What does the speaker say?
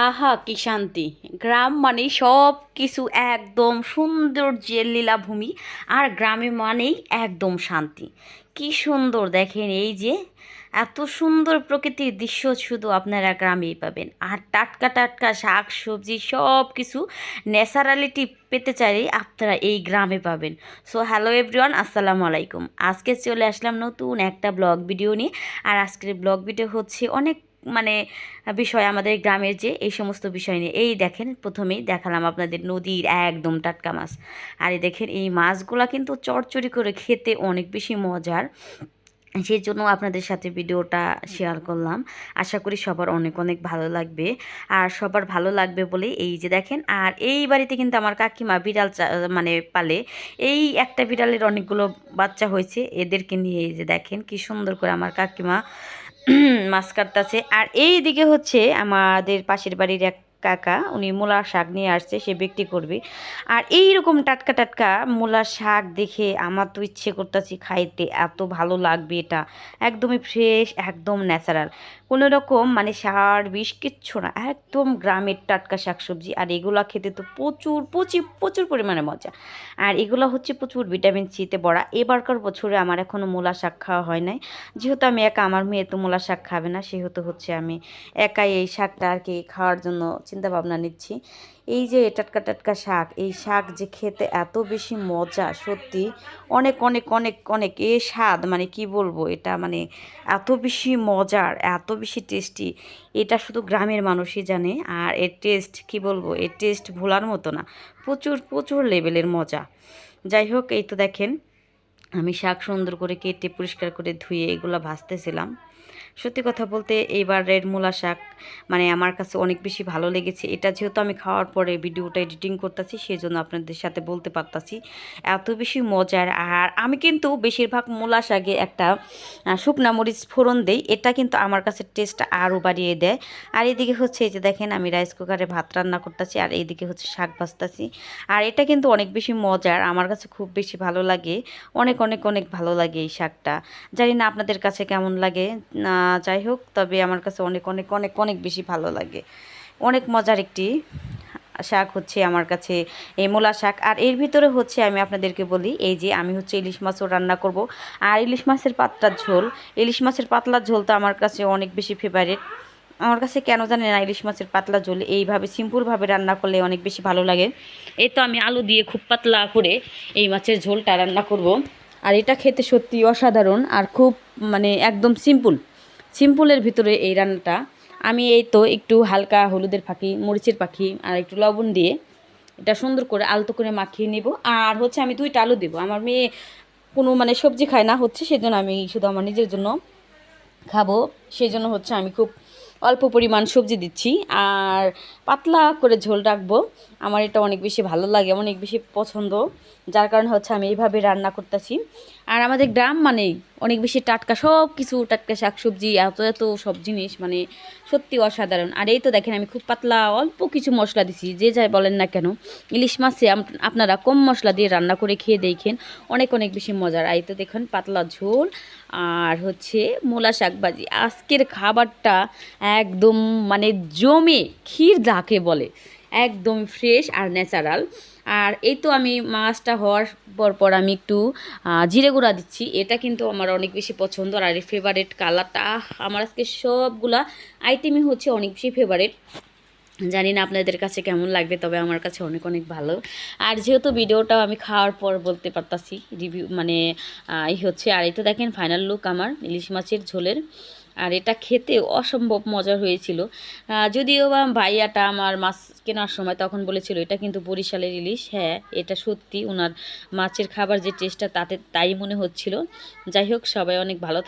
আহা কি শান্তি! গ্রাম মানে সব কিছু একদম সৌন্দর্যের লীলাভূমি। আর গ্রামে মানেই একদম শান্তি। কি সুন্দর দেখেন, এই যে এত সুন্দর প্রকৃতির দৃশ্য শুধু আপনারা গ্রামেই পাবেন। আর টাটকা টাটকা শাক সবজি সব কিছু ন্যাচারালিটি পেতে চাইলে আপনারা এই গ্রামে পাবেন। সো হ্যালো এভরিওয়ান, আসসালামু আলাইকুম। আজকে চলে আসলাম নতুন একটা ব্লগ ভিডিও নিয়ে। আর আজকের ব্লগ ভিডিও হচ্ছে অনেক মানে বিষয় আমাদের গ্রামের, যে এই সমস্ত বিষয় নিয়ে। এই দেখেন, প্রথমেই দেখালাম আপনাদের নদীর একদম টাটকা মাছ। আর এই দেখেন, এই মাছগুলা কিন্তু চড়চড়ি করে খেতে অনেক বেশি মজার। সেই জন্য আপনাদের সাথে ভিডিওটা শেয়ার করলাম। আশা করি সবার অনেক অনেক ভালো লাগবে। আর সবার ভালো লাগবে বলে এই যে দেখেন, আর এই বাড়িতে কিন্তু আমার কাকিমা বিড়াল মানে পালে। এই একটা বিড়ালের অনেকগুলো বাচ্চা হয়েছে, এদেরকে নিয়ে এই যে দেখেন কি সুন্দর করে আমার কাকিমা মাছ কাটতেছে। আর এই দিকে হচ্ছে আমাদের পাশের বাড়ির এক কাকা, উনি মূলার শাক নিয়ে আসছে, সে বিক্রি করবে। আর এই রকম টাটকা টাটকা মূলার শাক দেখে আমার তো ইচ্ছে করতেছি খাইতে, এত ভালো লাগবে এটা। একদমই ফ্রেশ, একদম ন্যাচারাল, কোনো রকম মানে সার বিষ কিচ্ছু না, একদম গ্রামের টাটকা শাকসবজি। আর এগুলো খেতে তো প্রচুর প্রচুর প্রচুর পরিমাণে মজা। আর এগুলো হচ্ছে প্রচুর ভিটামিন সিতে ভরা। এবারকার বছরে আমার এখনও মূলা শাক খাওয়া হয় নাই, যেহেতু আমি একা, আমার মেয়ে তো মূলা শাক খাবে না, সেহেতু হচ্ছে আমি একাই এই শাকটা আর কি খাওয়ার জন্য চিন্তা ভাবনা নিচ্ছি। এই যে টাটকা টাটকা শাক, এই শাক যে খেতে এত বেশি মজা, সত্যি অনেক অনেক অনেক অনেক স্বাদ, মানে কি বলবো, এটা মানে এত বেশি মজার, এত বেশি টেস্টি। এটা শুধু গ্রামের মানুষই জানে। আর এর টেস্ট কি বলবো, এর টেস্ট ভোলার মতো না, প্রচুর প্রচুর লেভেলের মজা। যাই হোক, এই তো দেখেন, আমি শাক সুন্দর করে কেটে পরিষ্কার করে ধুয়ে এগুলো ভাজতেছিলাম। সত্যি কথা বলতে এইবার রেড মূলা শাক মানে আমার কাছে অনেক বেশি ভালো লেগেছে। এটা যেহেতু আমি খাওয়ার পরে ভিডিওটা এডিটিং করতেছি, সেই জন্য আপনাদের সাথে বলতে পারতাছি এত বেশি মজার। আর আমি কিন্তু বেশিরভাগ মূলা শাকে একটা শুকনা মরিচ ফোড়ন দেই, এটা কিন্তু আমার কাছে টেস্টটা আরও বাড়িয়ে দেয়। আর এদিকে হচ্ছে এই যে দেখেন, আমি রাইস কুকারে ভাত রান্না করতেছি, আর এইদিকে হচ্ছে শাক ভাজতেছি। আর এটা কিন্তু অনেক বেশি মজার, আমার কাছে খুব বেশি ভালো লাগে, অনেক অনেক অনেক ভালো লাগে এই শাকটা। জানি না আপনাদের কাছে কেমন লাগে না, যাই হোক, তবে আমার কাছে অনেক অনেক অনেক অনেক বেশি ভালো লাগে। অনেক মজার একটি শাক হচ্ছে আমার কাছে এই মূলা শাক। আর এর ভিতরে হচ্ছে আমি আপনাদেরকে বলি, এই যে আমি হচ্ছে ইলিশ মাছও রান্না করব। আর ইলিশ মাছের পাতলার ঝোল, ইলিশ মাছের পাতলার ঝোল তো আমার কাছে অনেক বেশি ফেভারিট। আমার কাছে কেন জানি না, ইলিশ মাছের পাতলা ঝোল এইভাবে সিম্পলভাবে রান্না করলে অনেক বেশি ভালো লাগে। এই তো আমি আলু দিয়ে খুব পাতলা করে এই মাছের ঝোলটা রান্না করব। আর এটা খেতে সত্যি অসাধারণ, আর খুব মানে একদম সিম্পল, সিম্পলের ভিতরে এই রান্নাটা। আমি এই তো একটু হালকা হলুদের ফাঁকি, মরিচের পাখি আর একটু লবণ দিয়ে এটা সুন্দর করে আলতো করে মাখিয়ে নেব। আর হচ্ছে আমি 2টা আলু দেবো, আমার মেয়ে কোনো মানে সবজি খায় না হচ্ছে, সেজন্য আমি শুধু আমার নিজের জন্য খাবো, সেই জন্য হচ্ছে আমি খুব অল্প পরিমাণ সবজি দিচ্ছি। আর পাতলা করে ঝোল রাখবো, আমার এটা অনেক বেশি ভালো লাগে, অনেক বেশি পছন্দ, যার কারণে হচ্ছে আমি এইভাবে রান্না করতেছি। আর আমাদের গ্রাম মানেই অনেক বেশি টাটকা সব কিছু, টাটকা শাকসবজি, এত এত সব জিনিস, মানে সত্যি অসাধারণ। আর এই তো দেখেন, আমি খুব পাতলা অল্প কিছু মশলা দিছি, যে যাই বলেন না কেন ইলিশ মাছে আপনারা কম মশলা দিয়ে রান্না করে খেয়ে দেখেন, অনেক অনেক বেশি মজার। আর এই তো দেখেন পাতলা ঝোল আর হচ্ছে মূলা শাক ভাজি। আজকের খাবারটা একদম মানে জমে ক্ষীর যাকে বলে, একদম ফ্রেশ আর ন্যাচারাল। আর এই তো আমি মাছটা হওয়ার পর আমি একটু জিরে গুঁড়া দিচ্ছি, এটা কিন্তু আমার অনেক বেশি পছন্দ। আর এই ফেভারিট কালারটা, আমার আজকে সবগুলা আইটেমই হচ্ছে অনেক বেশি ফেভারিট। জানি না আপনাদের কাছে কেমন লাগবে, তবে আমার কাছে অনেক অনেক ভালো। আর যেহেতু ভিডিওটাও আমি খাওয়ার পর বলতে পারতাছি রিভিউ, মানে এই হচ্ছে। আর এই তো দেখেন ফাইনাল লুক আমার ইলিশ মাছের ঝোলের। আর এটা খেতে অসম্ভব মজার হয়েছিল। যদিও বা ভাইয়াটা আমার মাছ কেনার সময় তখন বলেছিল এটা কিন্তু বরিশালের ইলিশ। হ্যাঁ, এটা সত্যি, ওনার মাছের খাবার যে টেস্টটা তাতে তাই মনে হচ্ছিল। যাই হোক, সবাই অনেক ভালো